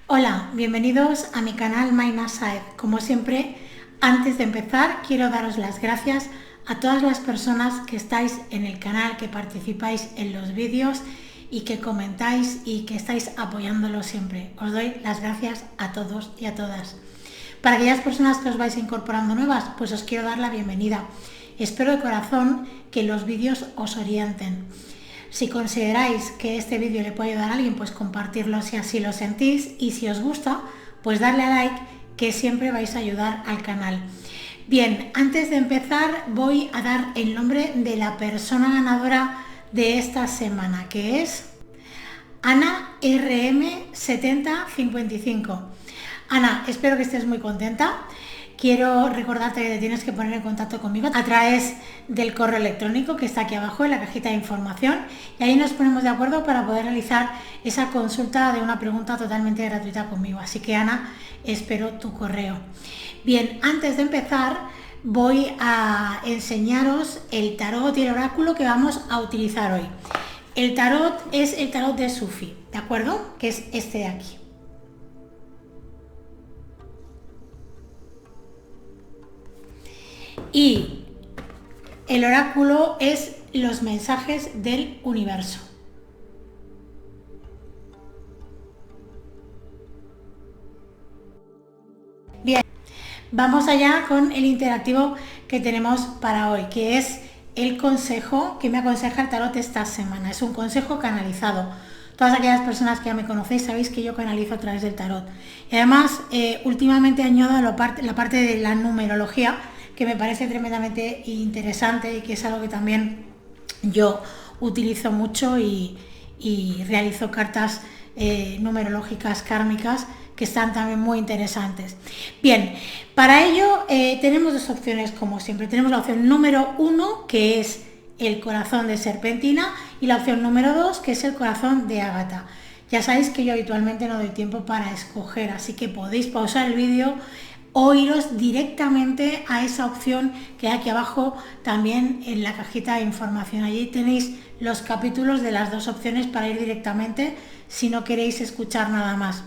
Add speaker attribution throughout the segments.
Speaker 1: Hola, bienvenidos a mi canal MindAside. Como siempre, antes de empezar, quiero daros las gracias a todas las personas que estáis en el canal, que participáis en los vídeos y que comentáis y que estáis apoyándolo siempre. Os doy las gracias a todos y a todas. Para aquellas personas que os vais incorporando nuevas, pues os quiero dar la bienvenida. Espero de corazón que los vídeos os orienten. Si consideráis que este vídeo le puede ayudar a alguien, pues compartirlo si así lo sentís, y si os gusta, pues darle a like, que siempre vais a ayudar al canal. Bien, antes de empezar voy a dar el nombre de la persona ganadora de esta semana, que es Ana RM7055. Ana, espero que estés muy contenta. Quiero recordarte que te tienes que poner en contacto conmigo a través del correo electrónico que está aquí abajo en la cajita de información, y ahí nos ponemos de acuerdo para poder realizar esa consulta de una pregunta totalmente gratuita conmigo. Así que, Ana, espero tu correo. Bien, antes de empezar voy a enseñaros el tarot y el oráculo que vamos a utilizar hoy. El tarot es el tarot de Sufi, ¿de acuerdo? Que es este de aquí. Y el oráculo es los mensajes del universo. Bien, vamos allá con el interactivo que tenemos para hoy, que es el consejo que me aconseja el tarot esta semana. Es un consejo canalizado. Todas aquellas personas que ya me conocéis sabéis que yo canalizo a través del tarot. Y además, últimamente añado la parte de la numerología, que me parece tremendamente interesante y que es algo que también yo utilizo mucho, y realizo cartas numerológicas kármicas que están también muy interesantes. Bien, para ello tenemos dos opciones, como siempre. Tenemos la opción número 1, que es el corazón de serpentina, y la opción número 2, que es el corazón de ágata. Ya sabéis que yo habitualmente no doy tiempo para escoger, así que podéis pausar el vídeo o iros directamente a esa opción que hay aquí abajo también en la cajita de información. Allí tenéis los capítulos de las dos opciones para ir directamente si no queréis escuchar nada más.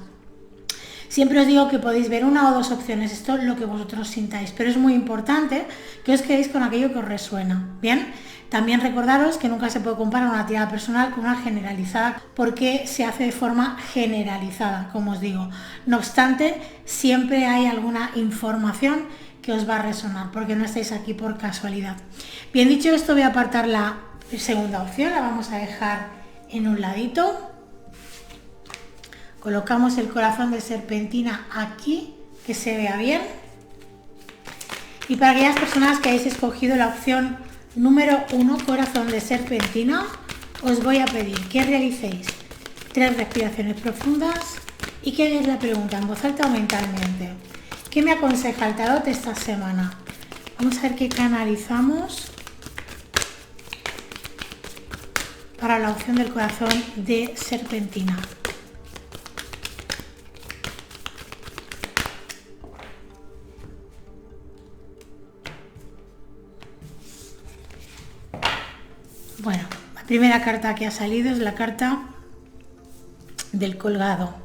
Speaker 1: Siempre os digo que podéis ver una o dos opciones, esto es lo que vosotros sintáis, pero es muy importante que os quedéis con aquello que os resuena. Bien, también recordaros que nunca se puede comparar una tirada personal con una generalizada, porque se hace de forma generalizada, como os digo. No obstante, siempre hay alguna información que os va a resonar, porque no estáis aquí por casualidad. Bien, dicho esto, voy a apartar la segunda opción, la vamos a dejar en un ladito. Colocamos el corazón de serpentina aquí, que se vea bien. Y para aquellas personas que hayáis escogido la opción número 1, corazón de serpentina, os voy a pedir que realicéis 3 respiraciones profundas y que hagáis la pregunta en voz alta o mentalmente. ¿Qué me aconseja el tarot esta semana? Vamos a ver qué canalizamos para la opción del corazón de serpentina. Bueno, la primera carta que ha salido es la carta del colgado.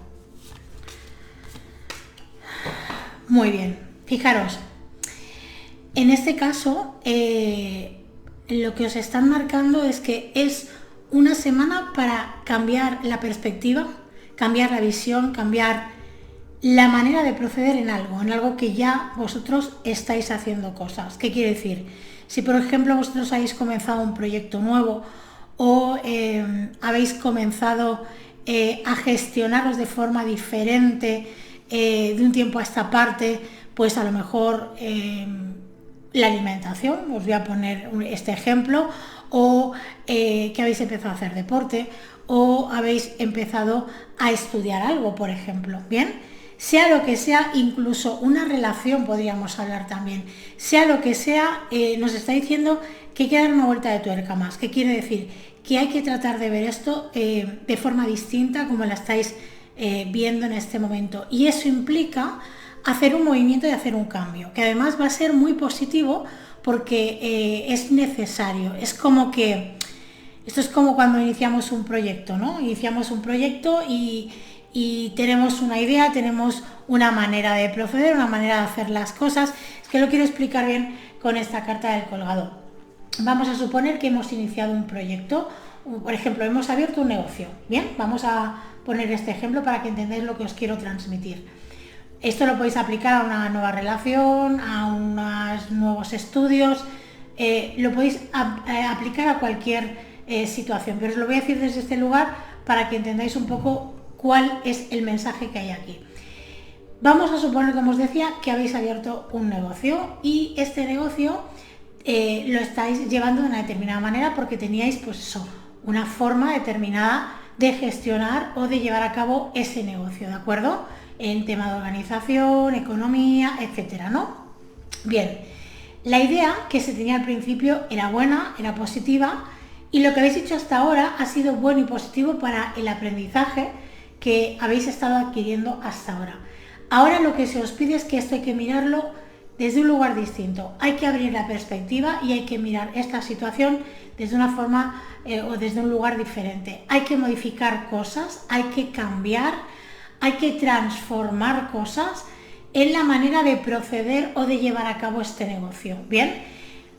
Speaker 1: Muy bien, fijaros, en este caso lo que os están marcando es que es una semana para cambiar la perspectiva, cambiar la visión, cambiar la manera de proceder en algo que ya vosotros estáis haciendo cosas. ¿Qué quiere decir? Si por ejemplo vosotros habéis comenzado un proyecto nuevo o habéis comenzado a gestionaros de forma diferente de un tiempo a esta parte, pues a lo mejor la alimentación, os voy a poner este ejemplo, o que habéis empezado a hacer deporte, o habéis empezado a estudiar algo, por ejemplo, ¿bien? Sea lo que sea, incluso una relación podríamos hablar también, sea lo que sea, nos está diciendo que hay que dar una vuelta de tuerca más. ¿Qué quiere decir? Que hay que tratar de ver esto de forma distinta como la estáis viendo en este momento, y eso implica hacer un movimiento y hacer un cambio, que además va a ser muy positivo porque es necesario. Es como que esto es como cuando iniciamos un proyecto, ¿no? Iniciamos un proyecto y y tenemos una idea, tenemos una manera de proceder, una manera de hacer las cosas. Es que lo quiero explicar bien con esta carta del colgado. Vamos a suponer que hemos iniciado un proyecto, por ejemplo, hemos abierto un negocio. Bien, vamos a poner este ejemplo para que entendáis lo que os quiero transmitir. Esto lo podéis aplicar a una nueva relación, a unos nuevos estudios, lo podéis aplicar a cualquier situación, pero os lo voy a decir desde este lugar para que entendáis un poco cuál es el mensaje que hay aquí. Vamos a suponer, como os decía, que habéis abierto un negocio y este negocio lo estáis llevando de una determinada manera porque teníais, pues eso, una forma determinada de gestionar o de llevar a cabo ese negocio, ¿de acuerdo? En tema de organización, economía, etcétera, ¿no? Bien, la idea que se tenía al principio era buena, era positiva, y lo que habéis hecho hasta ahora ha sido bueno y positivo para el aprendizaje que habéis estado adquiriendo hasta ahora. Ahora lo que se os pide es que esto hay que mirarlo desde un lugar distinto. Hay que abrir la perspectiva y hay que mirar esta situación desde una forma o desde un lugar diferente. Hay que modificar cosas, hay que cambiar, hay que transformar cosas en la manera de proceder o de llevar a cabo este negocio. ¿Bien?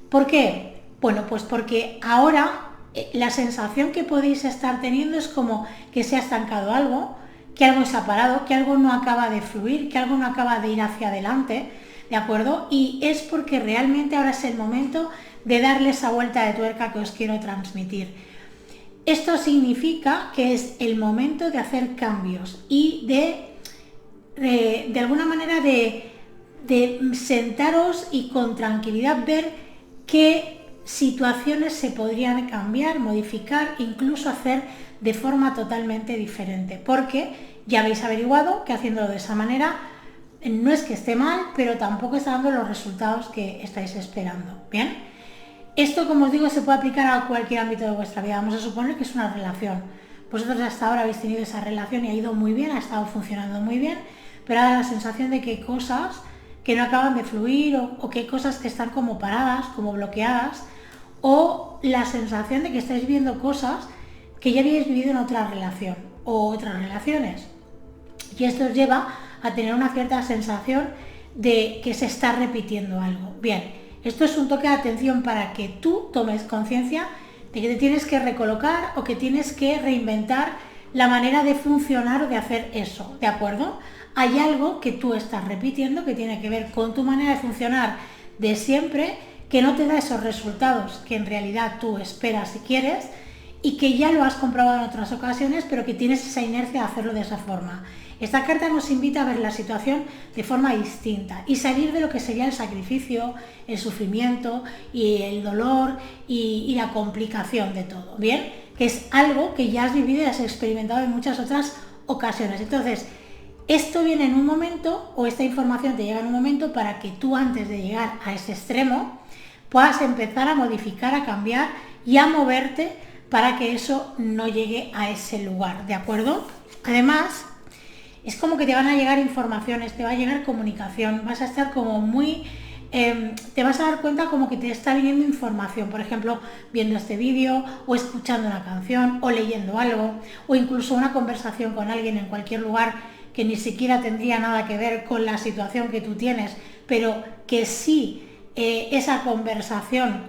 Speaker 1: ¿Por qué? Bueno, pues porque ahora la sensación que podéis estar teniendo es como que se ha estancado algo, que algo se ha parado, que algo no acaba de fluir, que algo no acaba de ir hacia adelante, ¿de acuerdo? Y es porque realmente ahora es el momento de darle esa vuelta de tuerca que os quiero transmitir. Esto significa que es el momento de hacer cambios y de alguna manera de sentaros y con tranquilidad ver qué situaciones se podrían cambiar, modificar, incluso hacer de forma totalmente diferente, porque ya habéis averiguado que haciéndolo de esa manera no es que esté mal, pero tampoco está dando los resultados que estáis esperando. Bien, esto, como os digo, se puede aplicar a cualquier ámbito de vuestra vida. Vamos a suponer que es una relación. Vosotros hasta ahora habéis tenido esa relación y ha ido muy bien, ha estado funcionando muy bien, pero ahora la sensación de que hay cosas que no acaban de fluir o que hay cosas que están como paradas, como bloqueadas, o la sensación de que estáis viendo cosas que ya habéis vivido en otra relación o otras relaciones. Y esto os lleva a tener una cierta sensación de que se está repitiendo algo. Bien, esto es un toque de atención para que tú tomes conciencia de que te tienes que recolocar o que tienes que reinventar la manera de funcionar o de hacer eso, ¿de acuerdo? Hay algo que tú estás repitiendo que tiene que ver con tu manera de funcionar de siempre, que no te da esos resultados que en realidad tú esperas y quieres y que ya lo has comprobado en otras ocasiones, pero que tienes esa inercia de hacerlo de esa forma. Esta carta nos invita a ver la situación de forma distinta y salir de lo que sería el sacrificio, el sufrimiento y el dolor y la complicación de todo, ¿bien? Que es algo que ya has vivido y has experimentado en muchas otras ocasiones. Entonces, esto viene en un momento, o esta información te llega en un momento para que tú, antes de llegar a ese extremo, puedas empezar a modificar, a cambiar y a moverte para que eso no llegue a ese lugar, ¿de acuerdo? Además, es como que te van a llegar informaciones, te va a llegar comunicación, vas a estar como muy... te vas a dar cuenta como que te está viniendo información, por ejemplo, viendo este vídeo o escuchando una canción o leyendo algo o incluso una conversación con alguien en cualquier lugar que ni siquiera tendría nada que ver con la situación que tú tienes, pero que sí esa conversación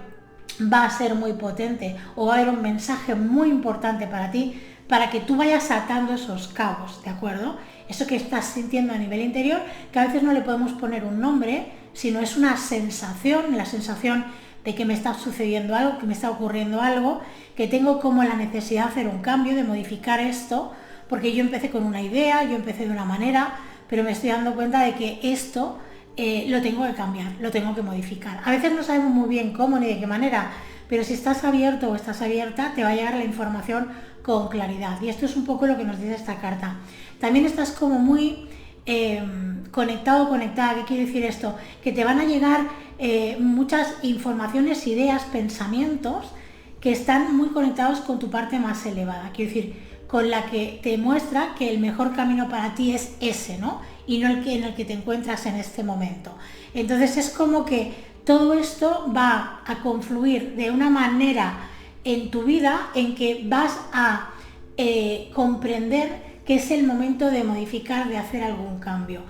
Speaker 1: va a ser muy potente o va a haber un mensaje muy importante para ti, para que tú vayas atando esos cabos, ¿de acuerdo? Eso que estás sintiendo a nivel interior, que a veces no le podemos poner un nombre, sino es una sensación, la sensación de que me está sucediendo algo, que me está ocurriendo algo, que tengo como la necesidad de hacer un cambio, de modificar esto, porque yo empecé con una idea, yo empecé de una manera, pero me estoy dando cuenta de que esto lo tengo que cambiar, lo tengo que modificar. A veces no sabemos muy bien cómo ni de qué manera, pero si estás abierto o estás abierta, te va a llegar la información con claridad. Y esto es un poco lo que nos dice esta carta. También estás como muy conectado, conectada. ¿Qué quiere decir esto? Que te van a llegar muchas informaciones, ideas, pensamientos que están muy conectados con tu parte más elevada. Quiero decir, con la que te muestra que el mejor camino para ti es ese, ¿no? Y no el que, en el que te encuentras en este momento. Entonces es como que todo esto va a confluir de una manera en tu vida en que vas a comprender que es el momento de modificar, de hacer algún cambio.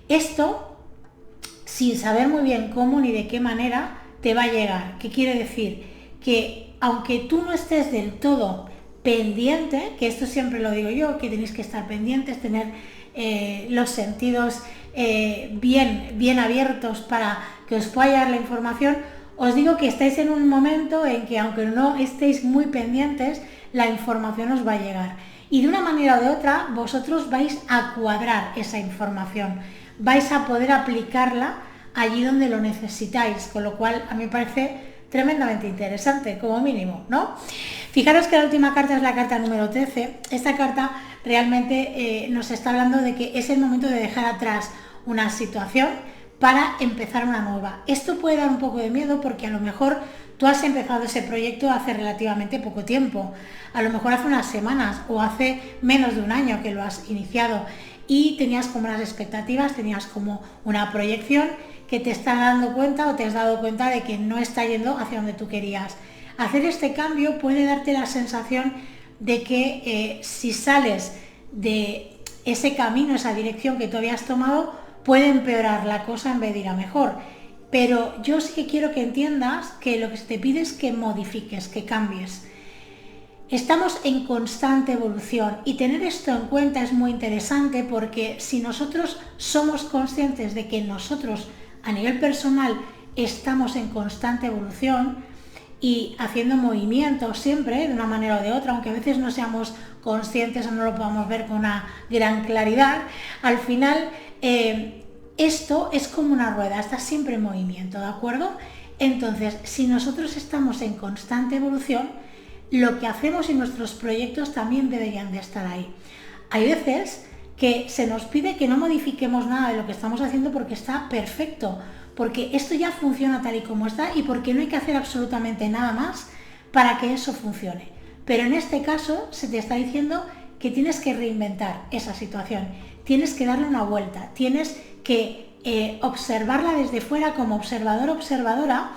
Speaker 1: Esto, sin saber muy bien cómo ni de qué manera, te va a llegar. ¿Qué quiere decir? Que aunque tú no estés del todo pendiente, que esto siempre lo digo yo, que tenéis que estar pendientes, tener los sentidos bien abiertos para que os pueda llegar la información, os digo que estáis en un momento en que aunque no estéis muy pendientes, la información os va a llegar. Y de una manera o de otra, vosotros vais a cuadrar esa información, vais a poder aplicarla allí donde lo necesitáis, con lo cual a mí me parece tremendamente interesante, como mínimo, ¿no? Fijaros que la última carta es la carta número 13. Esta carta realmente nos está hablando de que es el momento de dejar atrás una situación para empezar una nueva. Esto puede dar un poco de miedo porque a lo mejor tú has empezado ese proyecto hace relativamente poco tiempo, a lo mejor hace unas semanas o hace menos de un año que lo has iniciado y tenías como unas expectativas, tenías como una proyección que te estás dando cuenta o te has dado cuenta de que no está yendo hacia donde tú querías. Hacer este cambio puede darte la sensación de que si sales de ese camino, esa dirección que tú habías tomado, puede empeorar la cosa en vez de ir a mejor. Pero yo sí que quiero que entiendas que lo que se te pide es que modifiques, que cambies. Estamos en constante evolución y tener esto en cuenta es muy interesante porque si nosotros somos conscientes de que nosotros a nivel personal estamos en constante evolución y haciendo movimientos siempre de una manera o de otra, aunque a veces no seamos conscientes o no lo podamos ver con una gran claridad, al final esto es como una rueda, está siempre en movimiento, ¿de acuerdo? Entonces, si nosotros estamos en constante evolución, lo que hacemos en nuestros proyectos también deberían de estar ahí. Hay veces que se nos pide que no modifiquemos nada de lo que estamos haciendo porque está perfecto, porque esto ya funciona tal y como está y porque no hay que hacer absolutamente nada más para que eso funcione. Pero en este caso se te está diciendo que tienes que reinventar esa situación, tienes que darle una vuelta, tienes que observarla desde fuera como observador o observadora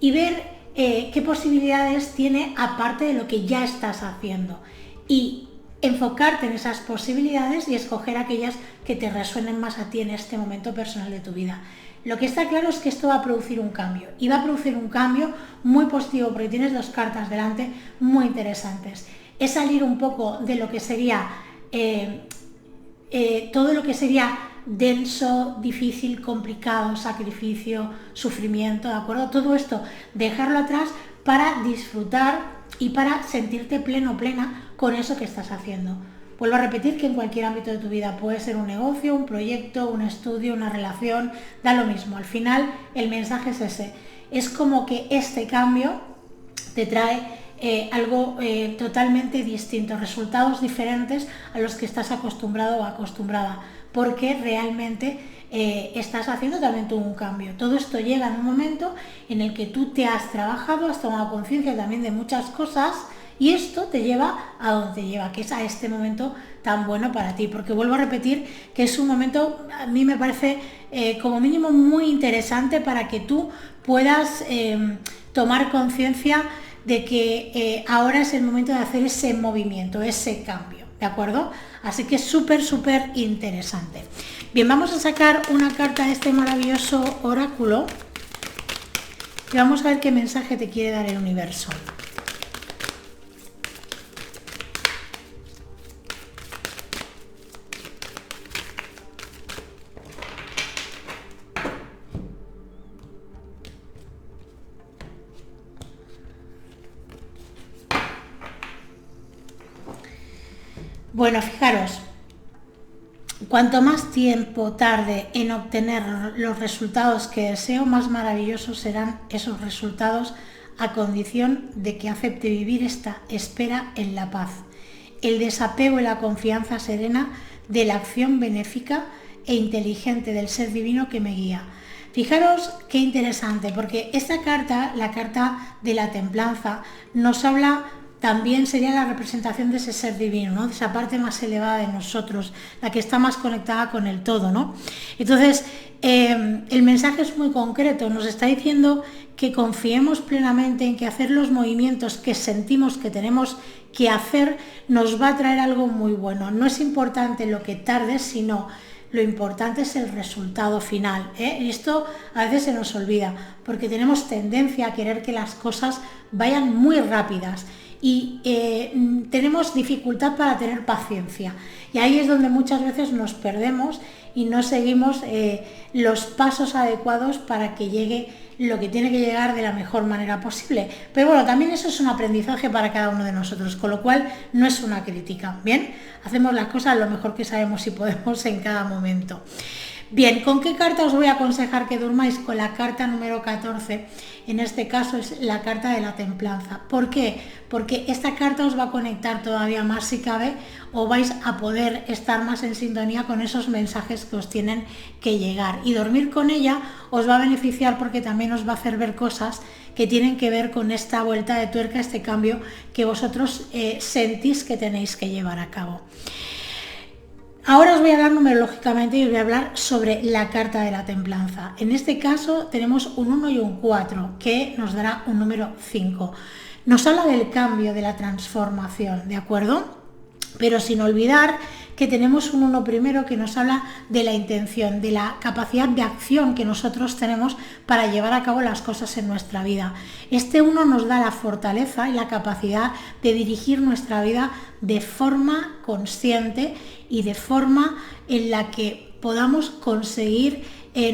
Speaker 1: y ver qué posibilidades tiene aparte de lo que ya estás haciendo y enfocarte en esas posibilidades y escoger aquellas que te resuenen más a ti en este momento personal de tu vida. Lo que está claro es que esto va a producir un cambio y va a producir un cambio muy positivo porque tienes dos cartas delante muy interesantes. Es salir un poco de lo que sería todo lo que sería denso, difícil, complicado, sacrificio, sufrimiento, ¿de acuerdo? Todo esto, dejarlo atrás para disfrutar y para sentirte pleno o plena con eso que estás haciendo. Vuelvo a repetir que en cualquier ámbito de tu vida puede ser un negocio, un proyecto, un estudio, una relación, da lo mismo. Al final el mensaje es ese. Es como que este cambio te trae algo totalmente distinto, resultados diferentes a los que estás acostumbrado o acostumbrada, porque realmente estás haciendo también tú un cambio. Todo esto llega en un momento en el que tú te has trabajado, has tomado conciencia también de muchas cosas y esto te lleva a donde te lleva, que es a este momento tan bueno para ti, porque vuelvo a repetir que es un momento, a mí me parece como mínimo muy interesante para que tú puedas tomar conciencia de que ahora es el momento de hacer ese movimiento, ese cambio, ¿de acuerdo? Así que es súper interesante. Bien, vamos a sacar una carta de este maravilloso oráculo y vamos a ver qué mensaje te quiere dar el universo. Bueno, fijaros, cuanto más tiempo tarde en obtener los resultados que deseo, más maravillosos serán esos resultados a condición de que acepte vivir esta espera en la paz, el desapego y la confianza serena de la acción benéfica e inteligente del ser divino que me guía. Fijaros qué interesante, porque esta carta, la carta de la templanza, nos habla también sería la representación de ese ser divino, ¿no? De esa parte más elevada de nosotros, la que está más conectada con el todo, ¿no? Entonces, el mensaje es muy concreto, nos está diciendo que confiemos plenamente en que hacer los movimientos que sentimos que tenemos que hacer nos va a traer algo muy bueno. No es importante lo que tardes, sino lo importante es el resultado final, ¿eh? Y esto a veces se nos olvida, porque tenemos tendencia a querer que las cosas vayan muy rápidas y tenemos dificultad para tener paciencia. Y ahí es donde muchas veces nos perdemos y no seguimos los pasos adecuados para que llegue lo que tiene que llegar de la mejor manera posible. Pero bueno, también eso es un aprendizaje para cada uno de nosotros, con lo cual no es una crítica, ¿bien? Hacemos las cosas lo mejor que sabemos y podemos en cada momento. Bien, ¿con qué carta os voy a aconsejar que durmáis? Con la carta número 14, en este caso es la carta de la templanza. ¿Por qué? Porque esta carta os va a conectar todavía más si cabe, o vais a poder estar más en sintonía con esos mensajes que os tienen que llegar. Y dormir con ella os va a beneficiar porque también os va a hacer ver cosas que tienen que ver con esta vuelta de tuerca, este cambio que vosotros sentís que tenéis que llevar a cabo. Ahora os voy a hablar numerológicamente y os voy a hablar sobre la carta de la templanza. En este caso tenemos un 1 y un 4, que nos dará un número 5. Nos habla del cambio, de la transformación, ¿de acuerdo? Pero sin olvidar que tenemos un 1 primero que nos habla de la intención, de la capacidad de acción que nosotros tenemos para llevar a cabo las cosas en nuestra vida. Este 1 nos da la fortaleza y la capacidad de dirigir nuestra vida de forma consciente y de forma en la que podamos conseguir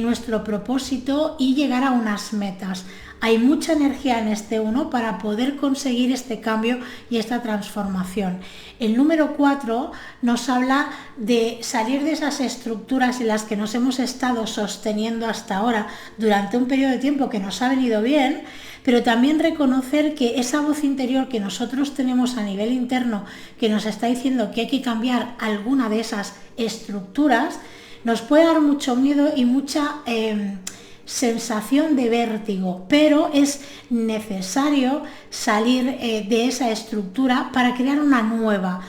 Speaker 1: nuestro propósito y llegar a unas metas. Hay mucha energía en este 1 para poder conseguir este cambio y esta transformación. El número 4 nos habla de salir de esas estructuras en las que nos hemos estado sosteniendo hasta ahora durante un periodo de tiempo que nos ha venido bien, pero también reconocer que esa voz interior que nosotros tenemos a nivel interno que nos está diciendo que hay que cambiar alguna de esas estructuras, nos puede dar mucho miedo y mucha sensación de vértigo, pero es necesario salir de esa estructura para crear una nueva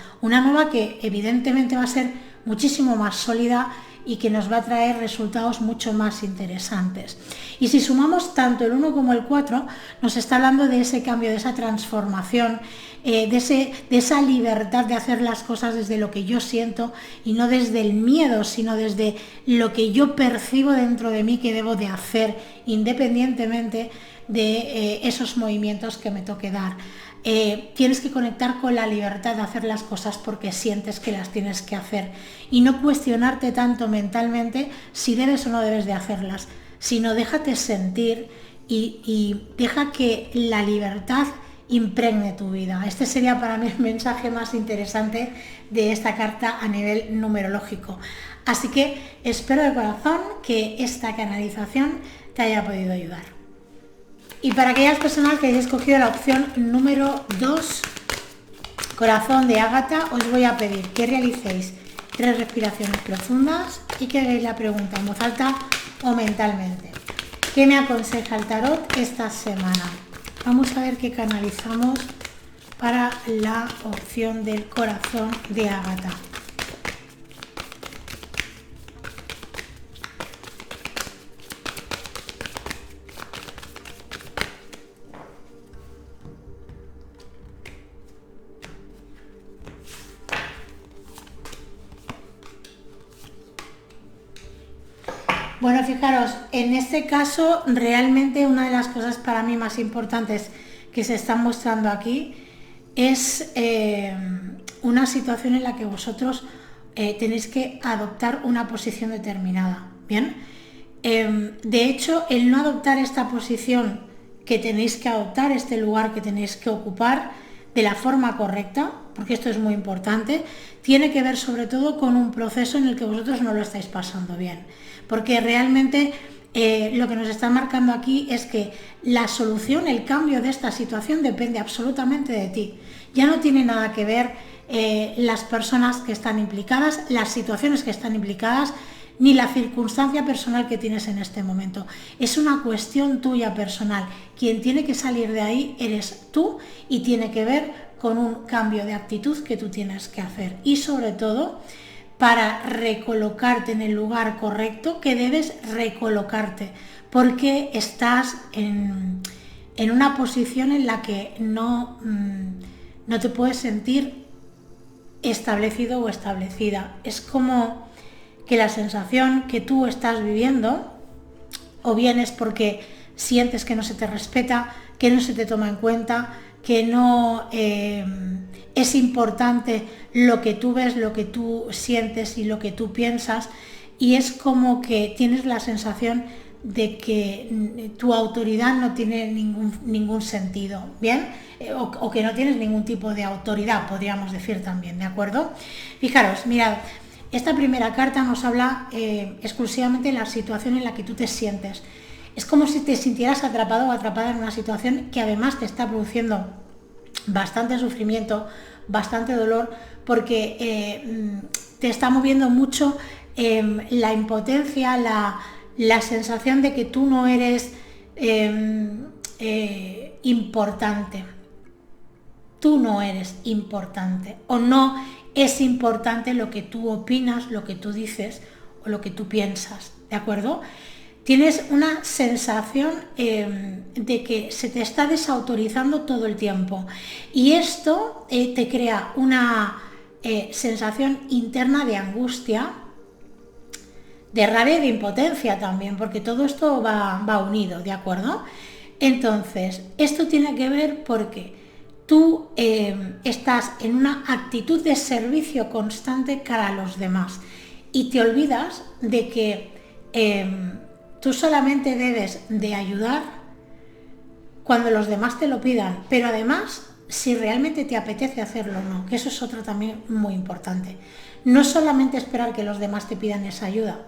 Speaker 1: que evidentemente va a ser muchísimo más sólida y que nos va a traer resultados mucho más interesantes. Y si sumamos tanto el 1 como el 4, nos está hablando de ese cambio, de esa transformación, de esa libertad de hacer las cosas desde lo que yo siento y no desde el miedo, sino desde lo que yo percibo dentro de mí que debo de hacer, independientemente de esos movimientos que me toque dar. Tienes que conectar con la libertad de hacer las cosas porque sientes que las tienes que hacer y no cuestionarte tanto mentalmente si debes o no debes de hacerlas, sino déjate sentir y deja que la libertad impregne tu vida. Este sería para mí el mensaje más interesante de esta carta a nivel numerológico. Así que espero de corazón que esta canalización te haya podido ayudar. Y para aquellas personas que hayáis escogido la opción número 2, corazón de Ágata, os voy a pedir que realicéis 3 respiraciones profundas y que hagáis la pregunta en voz alta o mentalmente. ¿Qué me aconseja el tarot esta semana? Vamos a ver qué canalizamos para la opción del corazón de Ágata. Bueno, fijaros, en este caso realmente una de las cosas para mí más importantes que se están mostrando aquí es una situación en la que vosotros tenéis que adoptar una posición determinada, ¿bien? De hecho, el no adoptar esta posición que tenéis que adoptar, este lugar que tenéis que ocupar de la forma correcta, porque esto es muy importante, tiene que ver sobre todo con un proceso en el que vosotros no lo estáis pasando bien. Porque realmente lo que nos está marcando aquí es que la solución, el cambio de esta situación depende absolutamente de ti. Ya no tiene nada que ver las personas que están implicadas, las situaciones que están implicadas, ni la circunstancia personal que tienes en este momento. Es una cuestión tuya personal. Quien tiene que salir de ahí eres tú y tiene que ver con un cambio de actitud que tú tienes que hacer. Y sobre todo, para recolocarte en el lugar correcto que debes recolocarte, porque estás en una posición en la que no te puedes sentir establecido o establecida. Es como que la sensación que tú estás viviendo, o bien es porque sientes que no se te respeta, que no se te toma en cuenta, que no es importante lo que tú ves, lo que tú sientes y lo que tú piensas, y es como que tienes la sensación de que tu autoridad no tiene ningún sentido, ¿bien? O que no tienes ningún tipo de autoridad, podríamos decir también, ¿de acuerdo? Fijaros, mirad, esta primera carta nos habla exclusivamente de la situación en la que tú te sientes. Es como si te sintieras atrapado o atrapada en una situación que además te está produciendo bastante sufrimiento, bastante dolor, porque te está moviendo mucho la impotencia, la sensación de que tú no eres importante. Tú no eres importante, o no es importante lo que tú opinas, lo que tú dices o lo que tú piensas, ¿de acuerdo? Tienes una sensación de que se te está desautorizando todo el tiempo, y esto te crea una sensación interna de angustia, de rabia y de impotencia también, porque todo esto va unido, ¿de acuerdo? Entonces, esto tiene que ver porque tú estás en una actitud de servicio constante cara a los demás, y te olvidas de que tú solamente debes de ayudar cuando los demás te lo pidan, pero además si realmente te apetece hacerlo o no, que eso es otro también muy importante. No solamente esperar que los demás te pidan esa ayuda,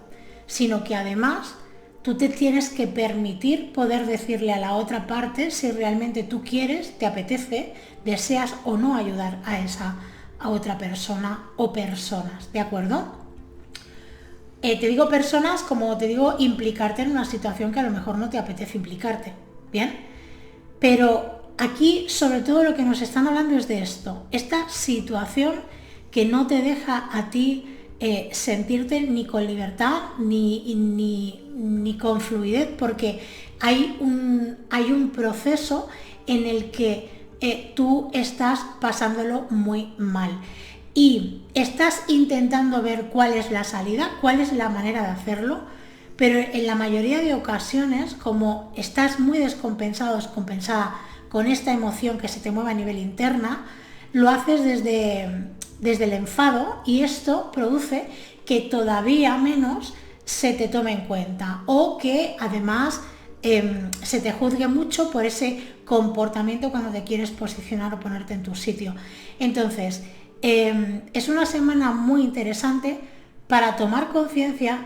Speaker 1: sino que además tú te tienes que permitir poder decirle a la otra parte si realmente tú quieres, te apetece, deseas o no ayudar a otra persona o personas, ¿de acuerdo? Te digo personas como te digo implicarte en una situación que a lo mejor no te apetece implicarte, ¿bien? Pero aquí sobre todo lo que nos están hablando es de esto, esta situación que no te deja a ti sentirte ni con libertad ni con fluidez, porque hay un proceso en el que tú estás pasándolo muy mal y estás intentando ver cuál es la salida, cuál es la manera de hacerlo, pero en la mayoría de ocasiones, como estás muy descompensado, descompensada con esta emoción que se te mueve a nivel interna, lo haces desde el enfado, y esto produce que todavía menos se te tome en cuenta, o que además se te juzgue mucho por ese comportamiento cuando te quieres posicionar o ponerte en tu sitio. Entonces, es una semana muy interesante para tomar conciencia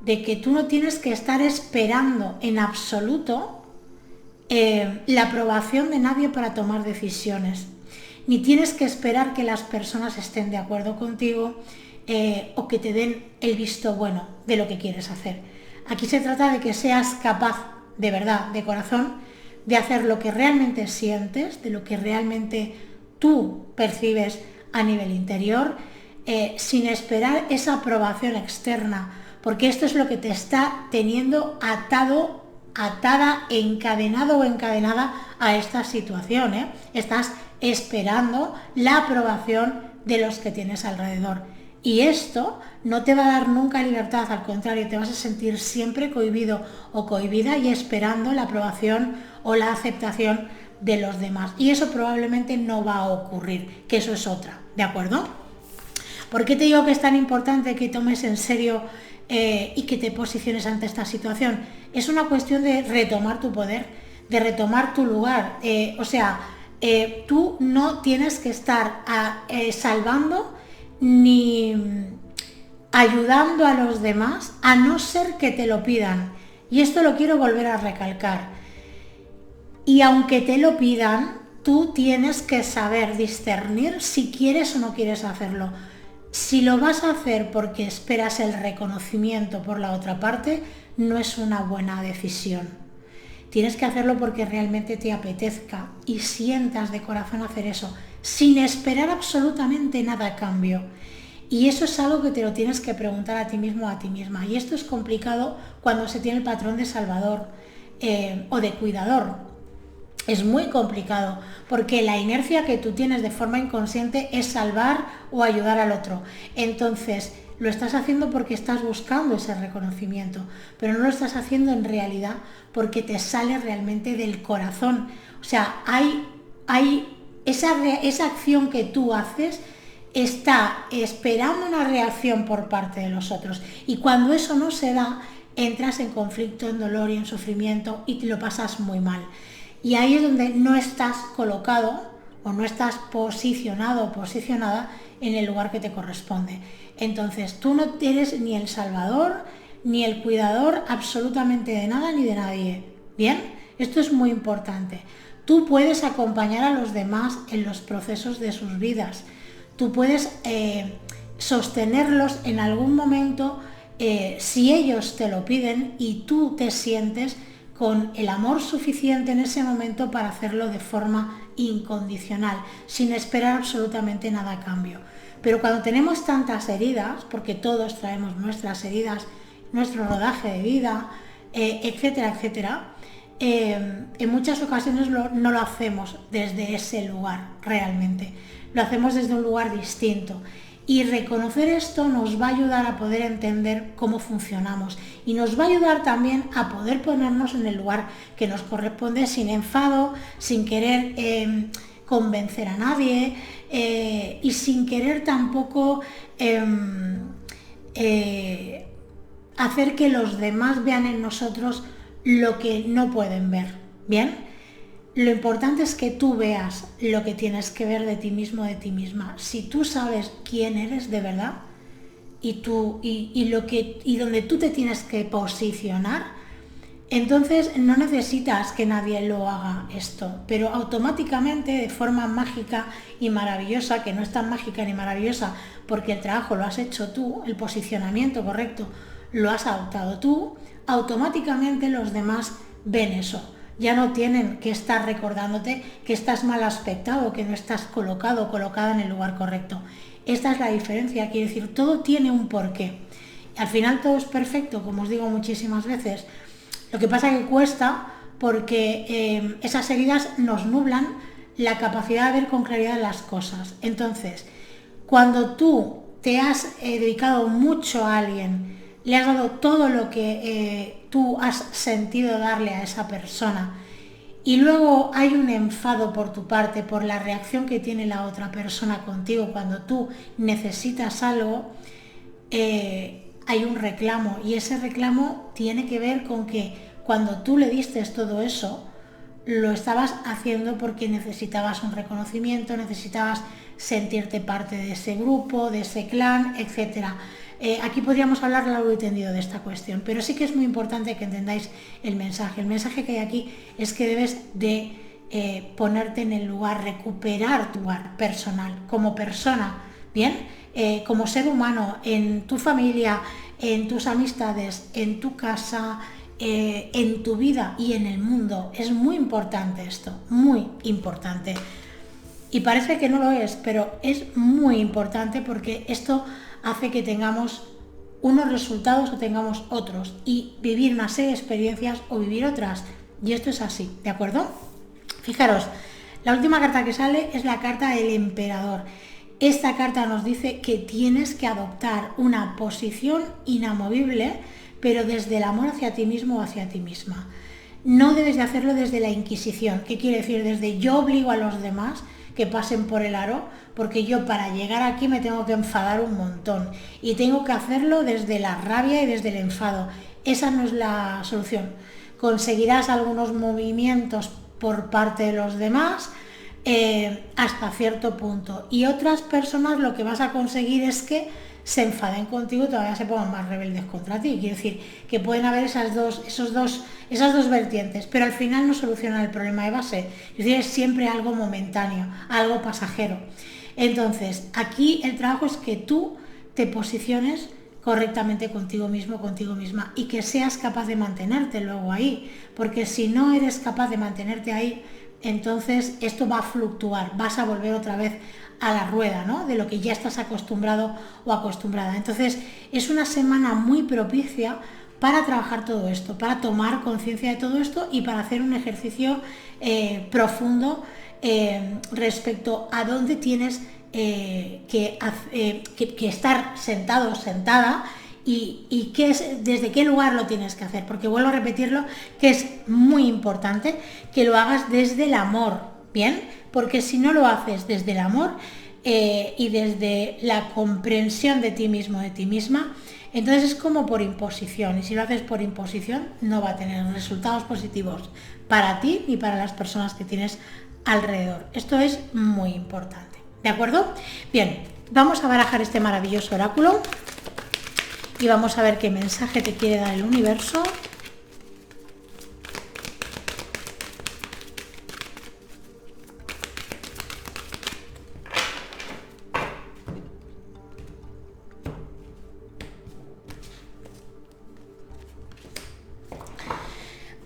Speaker 1: de que tú no tienes que estar esperando en absoluto la aprobación de nadie para tomar decisiones, ni tienes que esperar que las personas estén de acuerdo contigo o que te den el visto bueno de lo que quieres hacer. Aquí se trata de que seas capaz, de verdad, de corazón, de hacer lo que realmente sientes, de lo que realmente tú percibes a nivel interior, sin esperar esa aprobación externa, porque esto es lo que te está teniendo atada, encadenado o encadenada a esta situación, ¿eh? Estás esperando la aprobación de los que tienes alrededor, y esto no te va a dar nunca libertad, al contrario, te vas a sentir siempre cohibido o cohibida y esperando la aprobación o la aceptación de los demás, y eso probablemente no va a ocurrir, que eso es otra, ¿de acuerdo? ¿Por qué te digo que es tan importante que tomes en serio y que te posiciones ante esta situación? Es una cuestión de retomar tu poder, de retomar tu lugar, tú no tienes que estar salvando ni ayudando a los demás, a no ser que te lo pidan, y esto lo quiero volver a recalcar. Y aunque te lo pidan, tú tienes que saber discernir si quieres o no quieres hacerlo. Si lo vas a hacer porque esperas el reconocimiento por la otra parte, no es una buena decisión. Tienes que hacerlo porque realmente te apetezca y sientas de corazón hacer eso, sin esperar absolutamente nada a cambio. Y eso es algo que te lo tienes que preguntar a ti mismo o a ti misma. Y esto es complicado cuando se tiene el patrón de salvador o de cuidador. Es muy complicado porque la inercia que tú tienes de forma inconsciente es salvar o ayudar al otro. Entonces, lo estás haciendo porque estás buscando ese reconocimiento, pero no lo estás haciendo en realidad porque te sale realmente del corazón. O sea, hay esa acción que tú haces está esperando una reacción por parte de los otros. Y cuando eso no se da, entras en conflicto, en dolor y en sufrimiento y te lo pasas muy mal. Y ahí es donde no estás colocado o no estás posicionado o posicionada en el lugar que te corresponde. Entonces tú no eres ni el salvador ni el cuidador absolutamente de nada ni de nadie. ¿Bien? Esto es muy importante. Tú puedes acompañar a los demás en los procesos de sus vidas. Tú puedes sostenerlos en algún momento si ellos te lo piden y tú te sientes con el amor suficiente en ese momento para hacerlo de forma incondicional, sin esperar absolutamente nada a cambio. Pero cuando tenemos tantas heridas, porque todos traemos nuestras heridas, nuestro rodaje de vida, etcétera, etcétera, en muchas ocasiones no lo hacemos desde ese lugar realmente, lo hacemos desde un lugar distinto. Y reconocer esto nos va a ayudar a poder entender cómo funcionamos y nos va a ayudar también a poder ponernos en el lugar que nos corresponde sin enfado, sin querer convencer a nadie y sin querer tampoco hacer que los demás vean en nosotros lo que no pueden ver. ¿Bien? Lo importante es que tú veas lo que tienes que ver de ti mismo, de ti misma. Si tú sabes quién eres de verdad y donde tú te tienes que posicionar, entonces no necesitas que nadie lo haga esto, pero automáticamente, de forma mágica y maravillosa, que no es tan mágica ni maravillosa porque el trabajo lo has hecho tú, el posicionamiento correcto lo has adoptado tú, automáticamente los demás ven eso. Ya no tienen que estar recordándote que estás mal aspectado, que no estás colocado o colocada en el lugar correcto. Esta es la diferencia, quiere decir, todo tiene un porqué. Al final todo es perfecto, como os digo muchísimas veces. Lo que pasa es que cuesta porque esas heridas nos nublan la capacidad de ver con claridad las cosas. Entonces, cuando tú te has dedicado mucho a alguien, le has dado todo lo que tú has sentido darle a esa persona y luego hay un enfado por tu parte por la reacción que tiene la otra persona contigo cuando tú necesitas algo, hay un reclamo y ese reclamo tiene que ver con que cuando tú le diste todo eso, lo estabas haciendo porque necesitabas un reconocimiento, necesitabas sentirte parte de ese grupo, de ese clan, etc. Aquí podríamos hablar largo y tendido de esta cuestión, pero sí que es muy importante que entendáis el mensaje. El mensaje que hay aquí es que debes de ponerte en el lugar, recuperar tu lugar personal, como persona, ¿bien? Como ser humano, en tu familia, en tus amistades, en tu casa, en tu vida y en el mundo. Es muy importante esto, muy importante. Y parece que no lo es, pero es muy importante porque esto hace que tengamos unos resultados o tengamos otros y vivir una serie de experiencias o vivir otras. Y esto es así, ¿de acuerdo? Fijaros, la última carta que sale es la carta del emperador. Esta carta nos dice que tienes que adoptar una posición inamovible, pero desde el amor hacia ti mismo o hacia ti misma. No debes de hacerlo desde la inquisición. ¿Qué quiere decir? Desde yo obligo a los demás que pasen por el aro, porque yo para llegar aquí me tengo que enfadar un montón y tengo que hacerlo desde la rabia y desde el enfado. Esa no es la solución. Conseguirás algunos movimientos por parte de los demás hasta cierto punto y otras personas lo que vas a conseguir es que se enfaden contigo y todavía se pongan más rebeldes contra ti. Quiere decir que pueden haber esas dos vertientes, pero al final no solucionan el problema de base. Es decir, es siempre algo momentáneo, algo pasajero. Entonces, aquí el trabajo es que tú te posiciones correctamente contigo mismo, contigo misma y que seas capaz de mantenerte luego ahí, porque si no eres capaz de mantenerte ahí, entonces esto va a fluctuar, vas a volver otra vez a la rueda, ¿no? De lo que ya estás acostumbrado o acostumbrada. Entonces es una semana muy propicia para trabajar todo esto, para tomar conciencia de todo esto y para hacer un ejercicio profundo respecto a dónde tienes que estar sentado o sentada y qué es, desde qué lugar lo tienes que hacer, porque vuelvo a repetirlo, que es muy importante que lo hagas desde el amor, ¿bien? Porque si no lo haces desde el amor y desde la comprensión de ti mismo, de ti misma, entonces es como por imposición, y si lo haces por imposición no va a tener resultados positivos para ti ni para las personas que tienes alrededor. Esto es muy importante, ¿de acuerdo? Bien, vamos a barajar este maravilloso oráculo y vamos a ver qué mensaje te quiere dar el universo.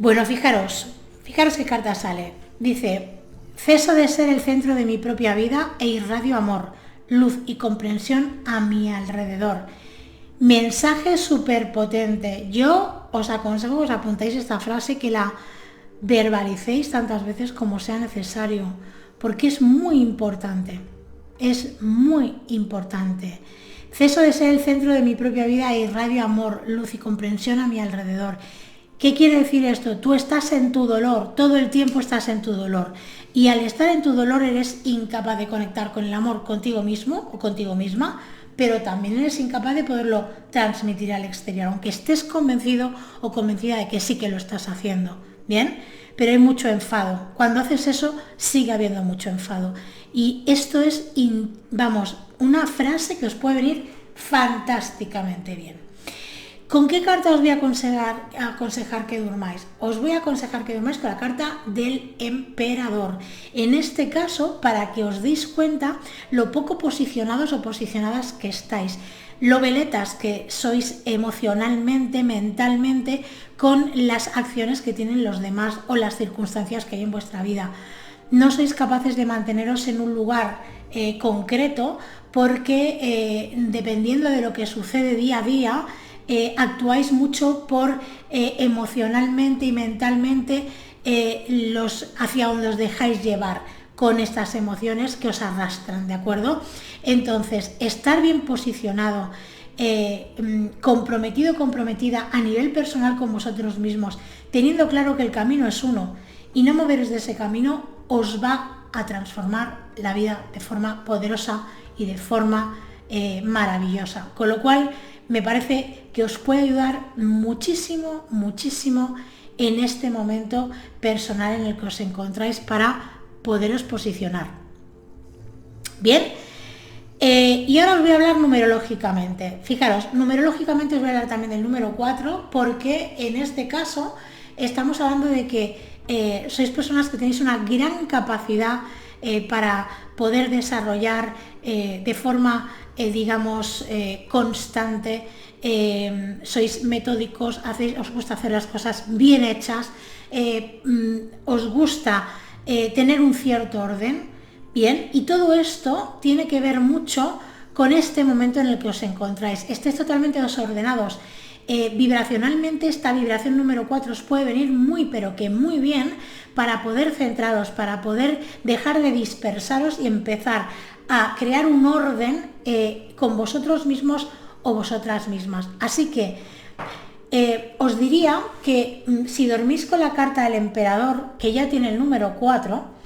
Speaker 1: Bueno, fijaros qué carta sale. Dice, ceso de ser el centro de mi propia vida e irradio amor, luz y comprensión a mi alrededor. Mensaje súper potente. Yo os aconsejo que os apuntéis esta frase, que la verbalicéis tantas veces como sea necesario, porque es muy importante. Es muy importante. Ceso de ser el centro de mi propia vida e irradio amor, luz y comprensión a mi alrededor. ¿Qué quiere decir esto? Tú estás en tu dolor, todo el tiempo estás en tu dolor. Y al estar en tu dolor eres incapaz de conectar con el amor contigo mismo o contigo misma, pero también eres incapaz de poderlo transmitir al exterior, aunque estés convencido o convencida de que sí que lo estás haciendo. ¿Bien? Pero hay mucho enfado. Cuando haces eso, sigue habiendo mucho enfado. Y esto es, una frase que os puede venir fantásticamente bien. ¿Con qué carta os voy a aconsejar que durmáis? Os voy a aconsejar que durmáis con la carta del emperador. En este caso, para que os deis cuenta lo poco posicionados o posicionadas que estáis, lo veletas que sois emocionalmente, mentalmente, con las acciones que tienen los demás o las circunstancias que hay en vuestra vida. No sois capaces de manteneros en un lugar concreto porque dependiendo de lo que sucede día a día, actuáis mucho por emocionalmente y mentalmente hacia donde os dejáis llevar con estas emociones que os arrastran, ¿de acuerdo? Entonces, estar bien posicionado, comprometido, comprometida a nivel personal con vosotros mismos, teniendo claro que el camino es uno y no moveros de ese camino, os va a transformar la vida de forma poderosa y de forma maravillosa. Con lo cual, me parece que os puede ayudar muchísimo, muchísimo en este momento personal en el que os encontráis para poderos posicionar. Bien, y ahora os voy a hablar numerológicamente. Fijaros, numerológicamente os voy a hablar también del número 4, porque en este caso estamos hablando de que sois personas que tenéis una gran capacidad para poder desarrollar de forma constante, sois metódicos, os gusta hacer las cosas bien hechas, os gusta tener un cierto orden, bien, y todo esto tiene que ver mucho con este momento en el que os encontráis. Estáis totalmente desordenados. Vibracionalmente esta vibración número 4 os puede venir muy pero que muy bien para poder centraros, para poder dejar de dispersaros y empezar a crear un orden con vosotros mismos o vosotras mismas. Así que os diría que si dormís con la carta del emperador, que ya tiene el número 4,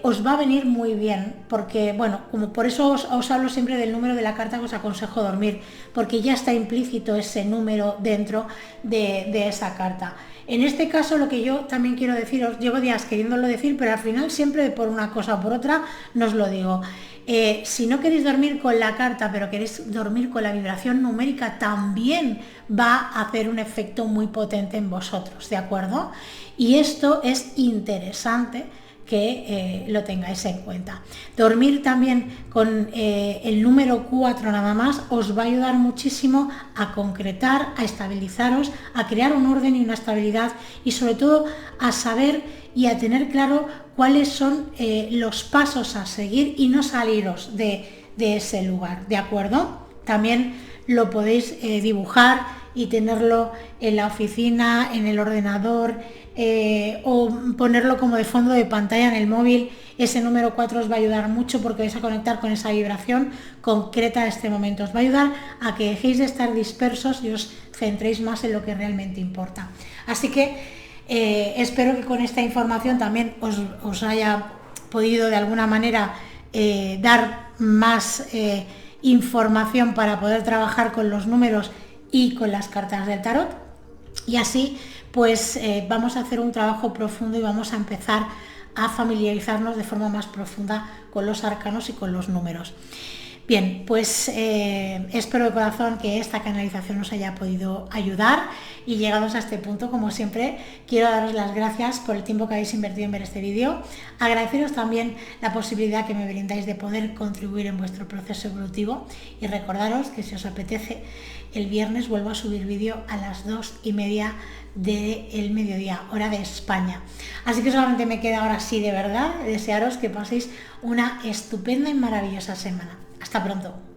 Speaker 1: os va a venir muy bien, porque bueno, como por eso os hablo siempre del número de la carta que os aconsejo dormir, porque ya está implícito ese número dentro de esa carta. En este caso, lo que yo también quiero deciros, llevo días queriéndolo decir, pero al final siempre por una cosa o por otra no os lo digo. Si no queréis dormir con la carta, pero queréis dormir con la vibración numérica, también va a hacer un efecto muy potente en vosotros, ¿de acuerdo? Y esto es interesante, que lo tengáis en cuenta. Dormir también con el número 4 nada más os va a ayudar muchísimo a concretar, a estabilizaros, a crear un orden y una estabilidad y sobre todo a saber y a tener claro cuáles son los pasos a seguir y no saliros de ese lugar, ¿de acuerdo? También lo podéis dibujar y tenerlo en la oficina, en el ordenador o ponerlo como de fondo de pantalla en el móvil. Ese número 4 os va a ayudar mucho porque vais a conectar con esa vibración concreta de este momento. Os va a ayudar a que dejéis de estar dispersos y os centréis más en lo que realmente importa. Así que espero que con esta información también os haya podido de alguna manera dar más información para poder trabajar con los números y con las cartas del tarot, y así pues vamos a hacer un trabajo profundo y vamos a empezar a familiarizarnos de forma más profunda con los arcanos y con los números. Bien, pues espero de corazón que esta canalización os haya podido ayudar, y llegados a este punto, como siempre, quiero daros las gracias por el tiempo que habéis invertido en ver este vídeo, agradeceros también la posibilidad que me brindáis de poder contribuir en vuestro proceso evolutivo, y recordaros que si os apetece, el viernes vuelvo a subir vídeo a las 2:30 del mediodía, hora de España. Así que solamente me queda ahora sí, de verdad, desearos que paséis una estupenda y maravillosa semana. Hasta pronto.